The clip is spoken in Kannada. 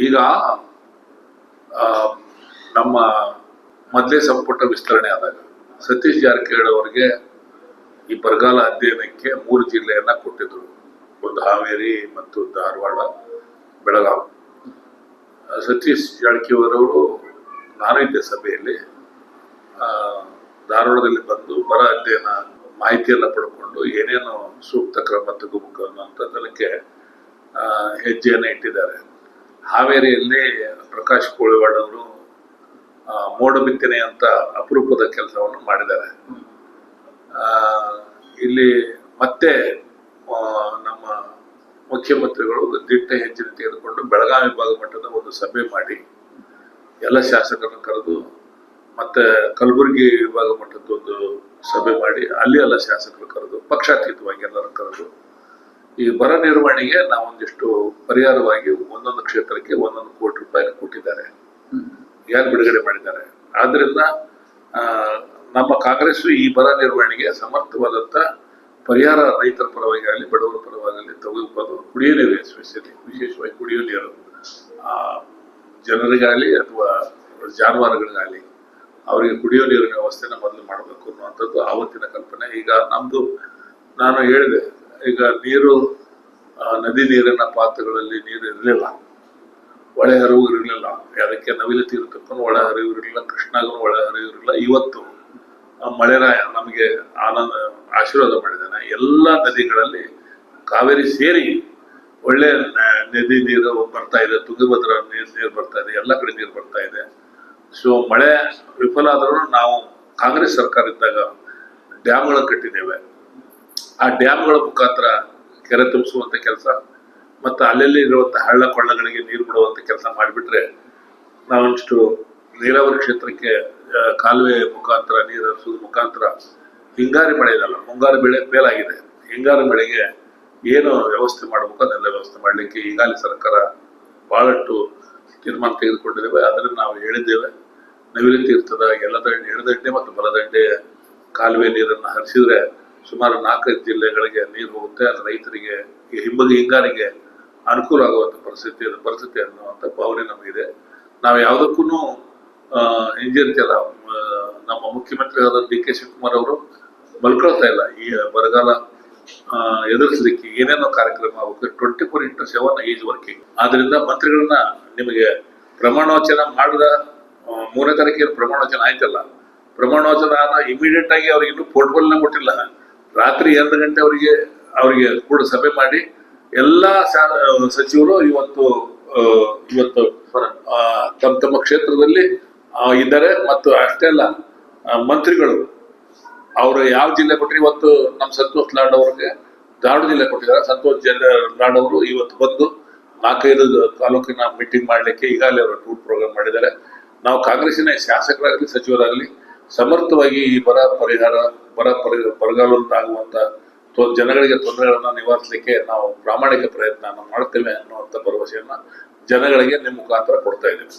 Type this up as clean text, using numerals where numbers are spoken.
ಈಗ ನಮ್ಮ ಮೊದಲೇ ಸಂಪುಟ ವಿಸ್ತರಣೆ ಆದಾಗ ಸತೀಶ್ ಜಾರಕಿಹೊಳಿ ಅವರಿಗೆ ಈ ಬರಗಾಲ ಅಧ್ಯಯನಕ್ಕೆ 3 ಜಿಲ್ಲೆಯನ್ನ ಕೊಟ್ಟಿದ್ರು. ಒಂದು ಹಾವೇರಿ ಮತ್ತು ಧಾರವಾಡ, ಬೆಳಗಾವಿ. ಸತೀಶ್ ಜಾರಕಿಹೊಳಿ ಅವರು ನಾನು ಇದ್ದೆ ಸಭೆಯಲ್ಲಿ ಧಾರವಾಡದಲ್ಲಿ ಬಂದು ಬರ ಅಧ್ಯಯನ ಮಾಹಿತಿಯನ್ನ ಪಡ್ಕೊಂಡು ಏನೇನು ಸೂಕ್ತ ಕ್ರಮ ತಗೋಬೇಕು ಅನ್ನೋಂಥದ್ದಕ್ಕೆ ಹೆಜ್ಜೆಯನ್ನು ಇಟ್ಟಿದ್ದಾರೆ. ಹಾವೇರಿಯಲ್ಲಿ ಪ್ರಕಾಶ್ ಕೋಳಿವಾಡ್ ಅವರು ಮೋಡ ಬಿತ್ತನೆ ಅಂತ ಅಪರೂಪದ ಕೆಲಸವನ್ನು ಮಾಡಿದ್ದಾರೆ. ಇಲ್ಲಿ ಮತ್ತೆ ನಮ್ಮ ಮುಖ್ಯಮಂತ್ರಿಗಳು ದಿಟ್ಟ ಹೆಜ್ಜೆ ತೆಗೆದುಕೊಂಡು ಬೆಳಗಾವಿ ವಿಭಾಗ ಮಟ್ಟದ ಒಂದು ಸಭೆ ಮಾಡಿ ಎಲ್ಲ ಶಾಸಕರನ್ನು ಕರೆದು, ಮತ್ತೆ ಕಲಬುರಗಿ ವಿಭಾಗ ಮಟ್ಟದ ಒಂದು ಸಭೆ ಮಾಡಿ ಅಲ್ಲಿ ಎಲ್ಲ ಶಾಸಕರು ಕರೆದು, ಪಕ್ಷಾತೀತವಾಗಿ ಎಲ್ಲರೂ ಕರೆದು ಈ ಬರ ನಿರ್ವಹಣೆಗೆ ನಾವೊಂದಿಷ್ಟು ಪರಿಹಾರವಾಗಿ ಒಂದೊಂದು ಕ್ಷೇತ್ರಕ್ಕೆ 1 ಕೋಟಿ ರೂಪಾಯಿ ಕೊಟ್ಟಿದ್ದಾರೆ, ಯಾರು ಬಿಡುಗಡೆ ಮಾಡಿದ್ದಾರೆ. ಆದ್ರಿಂದ ನಮ್ಮ ಕಾಂಗ್ರೆಸ್ ಈ ಬರ ನಿರ್ವಹಣೆಗೆ ಸಮರ್ಥವಾದಂತ ಪರಿಹಾರ ರೈತರ ಪರವಾಗಿ ಆಗಲಿ ಬಡವರ ಪರವಾಗಿ ತೆಗೆದುಕೊಂಡು ಕುಡಿಯೋ ನೀರು, ವಿಶೇಷವಾಗಿ ಕುಡಿಯೋ ನೀರು ಜನರಿಗಾಗಲಿ ಅಥವಾ ಜಾನುವಾರುಗಳಿಗಾಗಲಿ ಅವರಿಗೆ ಕುಡಿಯೋ ನೀರಿನ ವ್ಯವಸ್ಥೆನ ಮೊದಲು ಮಾಡಬೇಕು ಅನ್ನುವಂಥದ್ದು ಆವತ್ತಿನ ಕಲ್ಪನೆ. ಈಗ ನಮ್ದು ನಾನು ಹೇಳಿದೆ, ಈಗ ನೀರು ನದಿ ನೀರಿನ ಪಾತ್ರಗಳಲ್ಲಿ ನೀರು ಇರಲಿಲ್ಲ, ಒಳೆ ಹರಿವು ಇರಲಿಲ್ಲ. ಅದಕ್ಕೆ ನವಿಲು ತೀರ್ಥಕ್ಕೂ ಒಳ ಹರಿವು ಇರಲಿಲ್ಲ, ಕೃಷ್ಣಾಗೂ ಒಳ ಹರಿವು ಇರಲಿಲ್ಲ. ಇವತ್ತು ಮಳೆರಾಯ ನಮಗೆ ಆಶೀರ್ವಾದ ಮಾಡಿದ್ದಾನೆ. ಎಲ್ಲ ನದಿಗಳಲ್ಲಿ ಕಾವೇರಿ ಸೇರಿ ಒಳ್ಳೆ ನದಿ ನೀರು ಬರ್ತಾ ಇದೆ, ತುಂಗಭದ್ರಾ ನೀರು ಬರ್ತಾ ಇದೆ, ಎಲ್ಲ ಕಡೆ ನೀರು ಬರ್ತಾ ಇದೆ. ಸೊ ಮಳೆ ವಿಫಲ ಆದ್ರೂ ನಾವು ಕಾಂಗ್ರೆಸ್ ಸರ್ಕಾರ ಇದ್ದಾಗ ಡ್ಯಾಮ್ಗಳ ಕಟ್ಟಿದ್ದೇವೆ. ಆ ಡ್ಯಾಮ್ಗಳ ಮುಖಾಂತರ ಕೆರೆ ತುಂಬಿಸುವಂತ ಕೆಲಸ ಮತ್ತು ಅಲ್ಲೆಲ್ಲಿ ಇರುವಂತಹ ಹಳ್ಳ ಕೊಳ್ಳಗಳಿಗೆ ನೀರು ಬಿಡುವಂತ ಕೆಲಸ ಮಾಡಿಬಿಟ್ರೆ ನಾವೊಂದಿಷ್ಟು ನೀರಾವರಿ ಕ್ಷೇತ್ರಕ್ಕೆ ಕಾಲುವೆ ಮುಖಾಂತರ ನೀರು ಹರಿಸೋದ್ರ ಮುಖಾಂತರ ಹಿಂಗಾರಿ ಮಳೆ ಇದಲ್ಲ, ಮುಂಗಾರು ಬೆಳೆ ಫೇಲ್ ಆಗಿದೆ. ಹಿಂಗಾರು ಬೆಳೆಗೆ ಏನು ವ್ಯವಸ್ಥೆ ಮಾಡಬೇಕು ಅದೆಲ್ಲ ವ್ಯವಸ್ಥೆ ಮಾಡಲಿಕ್ಕೆ ಈಗಾಗಲೇ ಸರ್ಕಾರ ಬಹಳಷ್ಟು ತೀರ್ಮಾನ ತೆಗೆದುಕೊಂಡಿದ್ದೇವೆ. ಅದನ್ನು ನಾವು ಹೇಳಿದ್ದೇವೆ. ನವಿಲು ತೀರ್ಥದ ಎಡದಂಡೆ ಮತ್ತು ಬಲದಂಡೆ ಕಾಲುವೆ ನೀರನ್ನು ಹರಿಸಿದ್ರೆ ಸುಮಾರು 4 ಜಿಲ್ಲೆಗಳಿಗೆ ನೀರು ಹೋಗುತ್ತೆ. ಅದು ರೈತರಿಗೆ ಹಿಂಗಾರಿಗೆ ಅನುಕೂಲ ಆಗುವಂತ ಪರಿಸ್ಥಿತಿ ಅನ್ನುವಂಥ ಭಾವನೆ ನಮಗಿದೆ. ನಾವು ಯಾವುದಕ್ಕೂ ಹಿಂಜರಿತಿಲ್ಲ. ನಮ್ಮ ಮುಖ್ಯಮಂತ್ರಿ ಆದ DK ಶಿವಕುಮಾರ್ ಅವರು ಮಲ್ಕೊಳ್ತಾ ಇಲ್ಲ. ಈ ಬರಗಾಲ ಎದುರಿಸಲಿಕ್ಕೆ ಏನೇನೋ ಕಾರ್ಯಕ್ರಮ ಆಗಬೇಕು. 24/7 ಈಸ್ ವರ್ಕಿಂಗ್. ಆದ್ರಿಂದ ಮಂತ್ರಿಗಳನ್ನ ನಿಮಗೆ ಪ್ರಮಾಣವಚನ ಮಾಡಿದ 3ನೇ ತಾರೀಕಿಗೆ ಪ್ರಮಾಣವಚನ ಆಯ್ತಲ್ಲ, ಪ್ರಮಾಣವಚನ ಇಮಿಡಿಯೇಟ್ ಆಗಿ ಅವ್ರಿಗೆ ಇನ್ನೂ ಪೋರ್ಟ್ಫೋಲಿಯೋ ಕೊಟ್ಟಿಲ್ಲ. ರಾತ್ರಿ 2 ಗಂಟೆ ಅವರಿಗೆ ಕೂಡ ಸಭೆ ಮಾಡಿ ಎಲ್ಲಾ ಸಚಿವರು ಇವತ್ತು ತಮ್ಮ ಕ್ಷೇತ್ರದಲ್ಲಿ ಇದ್ದಾರೆ. ಮತ್ತು ಅಷ್ಟೇ ಅಲ್ಲ, ಮಂತ್ರಿಗಳು ಅವರು ಯಾವ ಜಿಲ್ಲೆ ಕೊಟ್ಟರೆ, ಇವತ್ತು ನಮ್ಮ ಸಂತೋಷ್ ಲಾಡ್ ಅವ್ರಿಗೆ ಧಾರವಾಡ ಜಿಲ್ಲೆ ಕೊಟ್ಟಿದ್ದಾರೆ. ಸಂತೋಷ್ ಲಾಡ್ ಅವರು ಇವತ್ತು ಬಂದು 4-5 ತಾಲೂಕಿನ ಮೀಟಿಂಗ್ ಮಾಡ್ಲಿಕ್ಕೆ ಈಗಾಗಲೇ ಅವರು ಟೂರ್ ಪ್ರೋಗ್ರಾಮ್ ಮಾಡಿದ್ದಾರೆ. ನಾವು ಕಾಂಗ್ರೆಸ್ಸಿನ ಶಾಸಕರಾಗಲಿ ಸಚಿವರಾಗಲಿ ಸಮರ್ಥವಾಗಿ ಈ ಬರಗಾಲದಿಂದ ಆಗುವಂತ ಜನಗಳಿಗೆ ತೊಂದರೆಗಳನ್ನ ನಿವಾರಿಸಲಿಕ್ಕೆ ನಾವು ಪ್ರಾಮಾಣಿಕ ಪ್ರಯತ್ನ ಮಾಡ್ತೇವೆ ಅನ್ನುವಂಥ ಭರವಸೆಯನ್ನ ಜನಗಳಿಗೆ ನಿಮ್ಮ ಮುಖಾಂತರ ಕೊಡ್ತಾ ಇದ್ದೇವೆ.